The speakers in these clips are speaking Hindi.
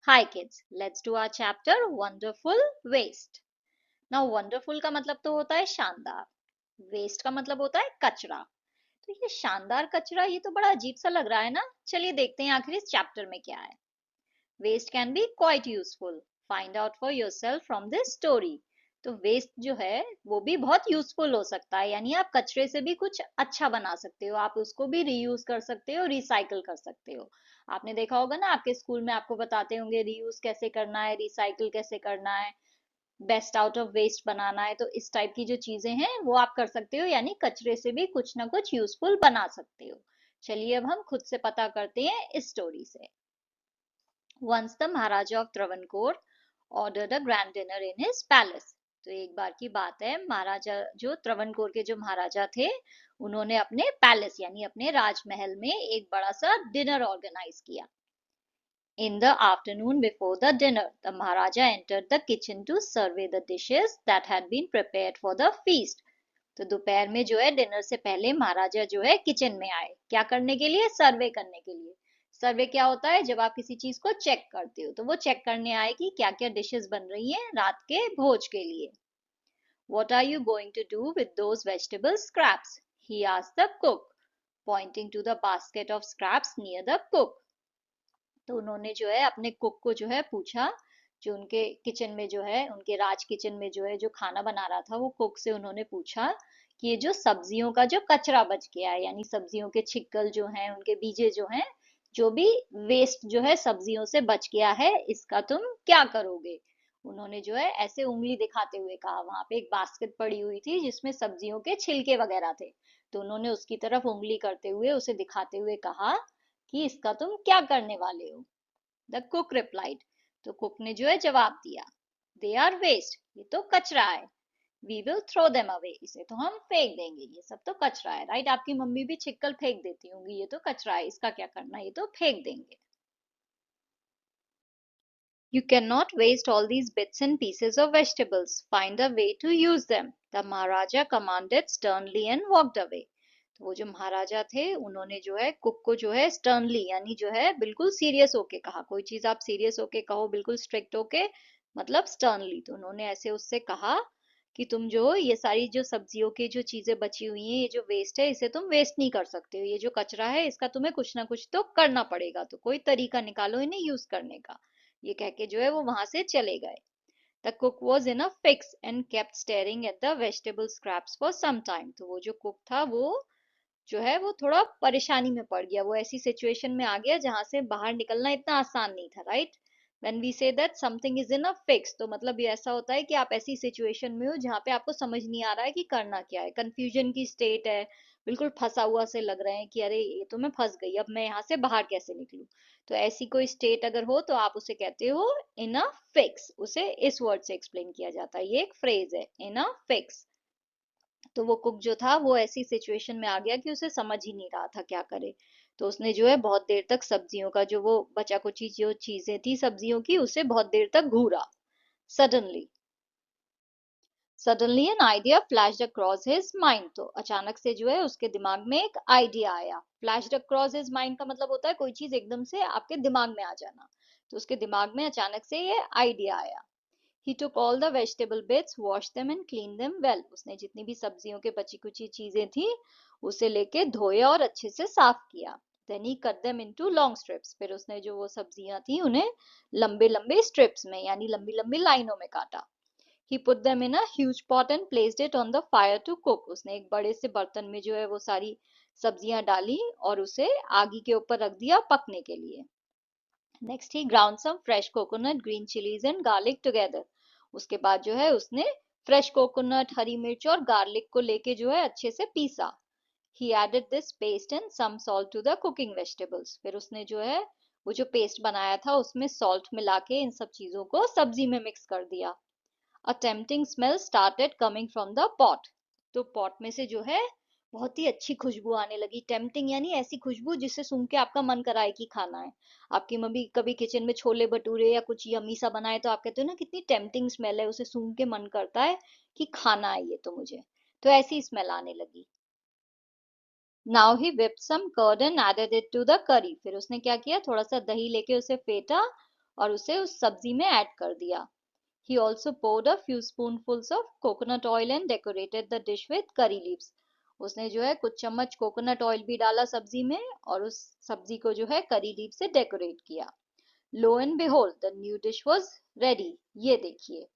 Hi kids, let's do our chapter Wonderful Waste. Now wonderful का मतलब तो होता है शानदार, waste का मतलब होता है कचरा। तो ये शानदार कचरा ये तो बड़ा अजीब सा लग रहा है ना। चलिए देखते हैं आखिर इस चैप्टर में क्या है। Waste can be quite useful. Find out for yourself from this story. तो वेस्ट जो है वो भी बहुत यूजफुल हो सकता है, यानी आप कचरे से भी कुछ अच्छा बना सकते हो, आप उसको भी रीयूज कर सकते हो, रिसाइकल कर सकते हो। आपने देखा होगा ना, आपके स्कूल में आपको बताते होंगे रीयूज कैसे करना है, रिसाइकल कैसे करना है, बेस्ट आउट ऑफ वेस्ट बनाना है। तो इस टाइप की जो चीजें हैं वो आप कर सकते हो, यानी कचरे से भी कुछ ना कुछ यूजफुल बना सकते हो। चलिए अब हम खुद से पता करते हैं इस स्टोरी से। Once the Maharaja of Travancore ordered a grand dinner in his palace. तो एक बार की बात है, महाराजा जो त्रवनकोर के जो महाराजा थे, उन्होंने अपने पैलेस यानी अपने राजमहल में एक बड़ा सा डिनर ऑर्गेनाइज किया। In the afternoon before the dinner, the Maharaja entered the kitchen to survey the dishes that had been prepared for the feast. तो दोपहर में जो है डिनर से पहले महाराजा जो है किचन में आए, क्या करने के लिए? सर्वे करने के लिए। सर्वे क्या होता है? जब आप किसी चीज को चेक करते हो, तो वो चेक करने आए कि क्या क्या डिशेस बन रही हैं रात के भोज के लिए। What are you going to do with those vegetable scraps? He asked the cook, pointing to the basket of scraps near the cook. तो उन्होंने जो है अपने कुक को जो है पूछा, जो उनके किचन में जो है, उनके राज किचन में जो है जो खाना बना रहा था, वो कुक से उन्होंने पूछा कि ये जो सब्जियों का जो कचरा बच गया है, यानी सब्जियों के छिक्कल जो हैं, उनके बीजे जो हैं, जो भी वेस्ट जो है सब्जियों से बच गया है, इसका तुम क्या करोगे? उन्होंने जो है ऐसे उंगली दिखाते हुए कहा। वहां पे एक बास्केट पड़ी हुई थी जिसमें सब्जियों के छिलके वगैरह थे, तो उन्होंने उसकी तरफ उंगली करते हुए उसे दिखाते हुए कहा कि इसका तुम क्या करने वाले हो? द कुक रिप्लाइड, तो कुक ने जो है जवाब दिया, दे आर वेस्ट, ये तो कचरा है। We will throw them away, इसे तो हम फेंक देंगे, ये सब तो कचरा है। राइट, आपकी मम्मी भी छिक्कल फेंक देती होंगी, ये तो कचरा है, इसका क्या करना, ये तो फेंक देंगे। You cannot waste all these bits and pieces of vegetables. Find a way to use them. The Maharaja commanded sternly and walked away. तो वो जो महाराजा थे उन्होंने जो है कुक को जो है स्टर्नली यानी जो है बिल्कुल सीरियस होके कहा। कोई चीज आप सीरियस होके कहो, बिल्कुल स्ट्रिक्ट होके, मतलब स्टर्नली। तो उन्होंने ऐसे उससे कहा कि तुम जो ये सारी जो सब्जियों की जो चीजें बची हुई हैं, ये जो वेस्ट है, इसे तुम वेस्ट नहीं कर सकते हो। ये जो कचरा है इसका तुम्हें कुछ ना कुछ तो करना पड़ेगा, तो कोई तरीका निकालो इन्हें यूज करने का। ये कह के जो है वो वहां से चले गए। The cook was in a fix and kept staring at the vegetable scraps for some time. तो वो जो कुक था वो जो है वो थोड़ा परेशानी में पड़ गया, वो ऐसी सिचुएशन में आ गया जहां से बाहर निकलना इतना आसान नहीं था। Right, when we say that something is in a fix, तो मतलब ये ऐसा होता है कि आप ऐसी सिचुएशन में हो जहां पे आपको समझ नहीं आ रहा है कि करना क्या है, कंफ्यूजन की स्टेट है, बिल्कुल फंसा हुआ से लग रहे हैं कि अरे ये तो मैं फंस गई, अब मैं यहाँ से बाहर कैसे निकलूं। तो ऐसी कोई स्टेट अगर हो तो आप उसे कहते हो इन अ फिक्स। उसे इस वर्ड से एक्सप्लेन किया जाता है, ये एक फ्रेज है, इन अ फिक्स। तो वो कुक जो था वो ऐसी सिचुएशन में आ गया कि उसे समझ ही नहीं रहा था क्या करे। तो उसने जो है बहुत देर तक सब्जियों का जो वो बचा कुची जो चीजें थी सब्जियों की, उसे बहुत देर तक घूरा। Suddenly suddenly an idea flashed across his mind, तो अचानक से जो है उसके दिमाग में एक आइडिया आया। फ्लैश्ड अक्रॉस हिज माइंड का मतलब होता है कोई चीज एकदम से आपके दिमाग में आ जाना। तो उसके दिमाग में अचानक से ये आइडिया आया। He took all the vegetable bits, washed them and cleaned them well. उसने जितनी भी सब्जियों के बची कुची चीजें थी उसे लेके धोया और अच्छे से साफ किया। Then he cut them into long strips. फिर उसने जो वो सब्जियां थी उन्हें लंबे लंबे स्ट्रिप्स में यानी लंबी लंबी लाइनों में काटा। He put them in a huge pot and placed it on the fire to cook. उसने एक बड़े से बर्तन में जो है वो सारी सब्जियां डाली और उसे आगी के ऊपर रख दिया पकने के लिए। नेक्स्ट ही ground some fresh coconut, green chillies and garlic together. उसके बाद जो है उसने फ्रेश कोकोनट, हरी मिर्च और गार्लिक को लेके जो है अच्छे से पीसा। He added this paste and some salt to the cooking vegetables. फिर उसने जो है वो जो पेस्ट बनाया था उसमें सॉल्ट मिला के इन सब चीजों को सब्जी में मिक्स कर दिया। A tempting smell started coming from the pot, तो पॉट में से जो है बहुत ही अच्छी खुशबू आने लगी। टेम्पटिंग यानी ऐसी खुशबू जिससे सूंघ के आपका मन कराए कि खाना है। आपकी मम्मी कभी किचन में छोले भटूरे या कुछ यम्मी सा बनाए तो आप कहते हो ना कितनी टेम्पटिंग स्मेल है, उसे सूंघ के मन करता है कि खाना है ये तो मुझे। तो ऐसी स्मेल आने लगी। Now he whipped some curd and added it to the curry, फिर उसने क्या किया, थोड़ा सा दही लेके उसे फेंटा और उसे उस सब्जी में ऐड कर दिया। He also poured a few spoonfuls of coconut oil and decorated the dish with curry leaves. उसने जो है कुछ चम्मच कोकोनट ऑयल भी डाला सब्जी में और उस सब्जी को जो है करी लीफ से डेकोरेट किया। Lo and behold the new dish was ready. ये देखिए,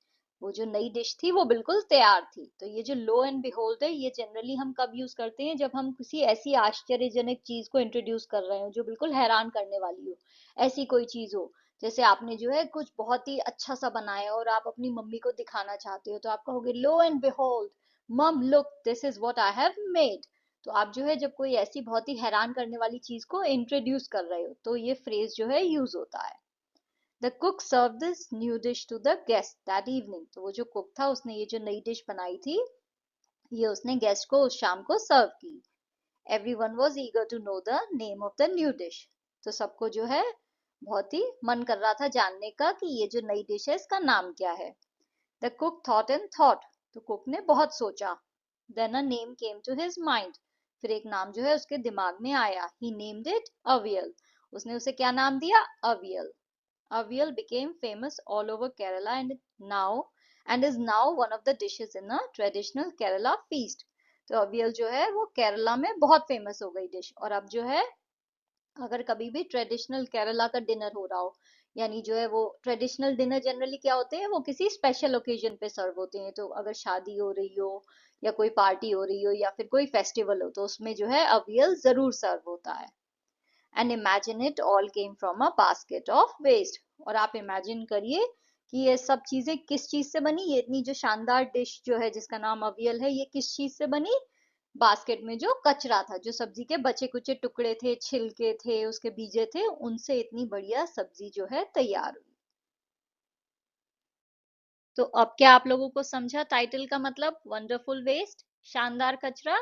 वो जो नई डिश थी वो बिल्कुल तैयार थी। तो ये जो लो एंड बिहोल्ड है, ये जनरली हम कब यूज करते हैं? जब हम किसी ऐसी आश्चर्यजनक चीज को इंट्रोड्यूस कर रहे हो जो बिल्कुल हैरान करने वाली हो। ऐसी कोई चीज हो, जैसे आपने जो है कुछ बहुत ही अच्छा सा बनाया और आप अपनी मम्मी को दिखाना चाहते हो, तो आप कहोगे लो एंड बिहोल्ड मम look this is what I have made. तो आप जो है जब कोई ऐसी बहुत ही हैरान करने वाली चीज को इंट्रोड्यूस कर रहे हो तो ये फ्रेज जो है यूज होता है। The cook served this new dish to the guest that evening. तो वो जो कुक था उसने ये जो नई डिश बनाई थी, ये उसने गेस्ट को उस शाम को सर्व की। Everyone was eager to know the name of the new dish. तो सबको जो है बहुत ही मन कर रहा था जानने का कि ये जो नई डिश है इसका नाम क्या है। The cook thought and thought. तो कुक ने बहुत सोचा। Then a name came to his mind. फिर एक नाम जो है उसके दिमाग में आया। He named it Avial. उसने उसे क्या नाम दिया? Avial. Avial became famous all over Kerala and is now one of the dishes in a traditional Kerala feast. तो अवियल जो है वो केरला में बहुत फेमस हो गई डिश। और अब जो है अगर कभी भी ट्रेडिशनल केरला का डिनर हो रहा हो, यानी जो है वो ट्रेडिशनल डिनर जनरली क्या होते हैं, वो किसी स्पेशल ओकेजन पे सर्व होते हैं। तो अगर शादी हो रही हो या कोई पार्टी हो रही हो या फिर कोई फेस्टिवल हो, तो उसमें जो है अवियल जरूर सर्व होता है। And imagine it all came from a basket of waste. और आप इमेजिन करिए कि ये सब चीजें किस चीज से बनी। ये इतनी जो शानदार डिश जो है जिसका नाम अवियल है, ये किस चीज से बनी? बास्केट में जो कचरा था, जो सब्जी के बचे कुचे टुकड़े थे, छिलके थे, उसके बीजे थे, उनसे इतनी बढ़िया सब्जी जो है तैयार हुई। तो अब क्या आप लोगों को समझा टाइटल का मतलब? वंडरफुल वेस्ट, शानदार कचरा।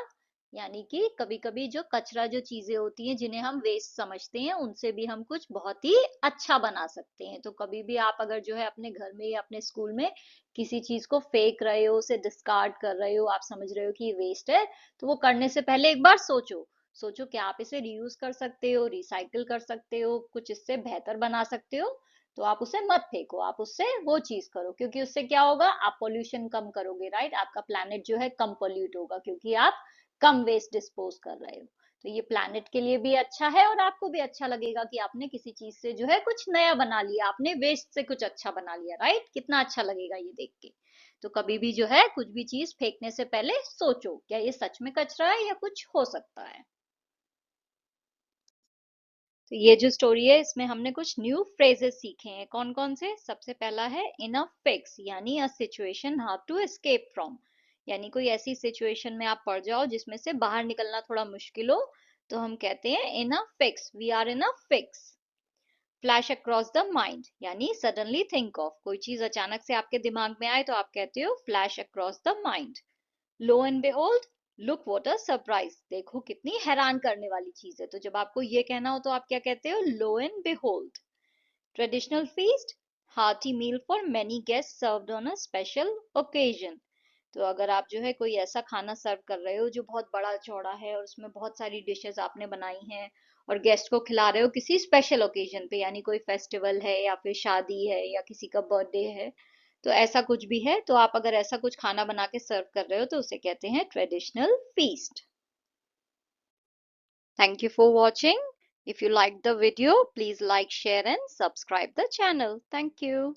यानी कि कभी कभी जो कचरा जो चीजें होती हैं जिन्हें हम वेस्ट समझते हैं, उनसे भी हम कुछ बहुत ही अच्छा बना सकते हैं। तो कभी भी आप अगर जो है अपने घर में या अपने स्कूल में किसी चीज को फेंक रहे हो, उसे डिस्कार्ड कर रहे हो, आप समझ रहे हो कि ये वेस्ट है, तो वो करने से पहले एक बार सोचो। सोचो क्या आप इसे रीयूज कर सकते हो, रिसाइकिल कर सकते हो, कुछ इससे बेहतर बना सकते हो। तो आप उसे मत फेंको, आप उससे वो चीज करो, क्योंकि उससे क्या होगा? आप पोल्यूशन कम करोगे, राइट? आपका प्लैनेट जो है कम पोल्यूट होगा, क्योंकि आप कम वेस्ट डिस्पोज कर रहे हो। तो ये प्लैनेट के लिए भी अच्छा है और आपको भी अच्छा लगेगा कि आपने किसी चीज से जो है कुछ नया बना लिया, आपने वेस्ट से कुछ अच्छा बना लिया, राइट? कितना अच्छा लगेगा ये देख के। तो कभी भी जो है कुछ भी चीज फेंकने से पहले सोचो, क्या ये सच में कचरा है या कुछ हो सकता है। तो ये जो स्टोरी है इसमें हमने कुछ न्यू फ्रेजेस सीखे हैं। कौन कौन से? सबसे पहला है इन अ फिक्स, यानी a situation how to escape from. यानी कोई ऐसी सिचुएशन में आप पड़ जाओ जिसमें से बाहर निकलना थोड़ा मुश्किल हो, तो हम कहते हैं in a fix, we are in a fix. Flash across the mind, यानी सडनली थिंक ऑफ, कोई चीज अचानक से आपके दिमाग में आए तो आप कहते हो flash across the mind. Lo and behold, look what a surprise, देखो कितनी हैरान करने वाली चीज है। तो जब आपको ये कहना हो तो आप क्या कहते हो? Lo and behold. Traditional feast, hearty meal for many guest served on a special occasion. तो अगर आप जो है कोई ऐसा खाना सर्व कर रहे हो जो बहुत बड़ा चौड़ा है और उसमें बहुत सारी डिशेस आपने बनाई हैं और गेस्ट को खिला रहे हो किसी स्पेशल ओकेजन पे, यानी कोई फेस्टिवल है या फिर शादी है या किसी का बर्थडे है, तो ऐसा कुछ भी है, तो आप अगर ऐसा कुछ खाना बना के सर्व कर रहे हो तो उसे कहते हैं traditional feast. Thank you for watching. If you liked the video, please like, share and subscribe the channel. Thank you.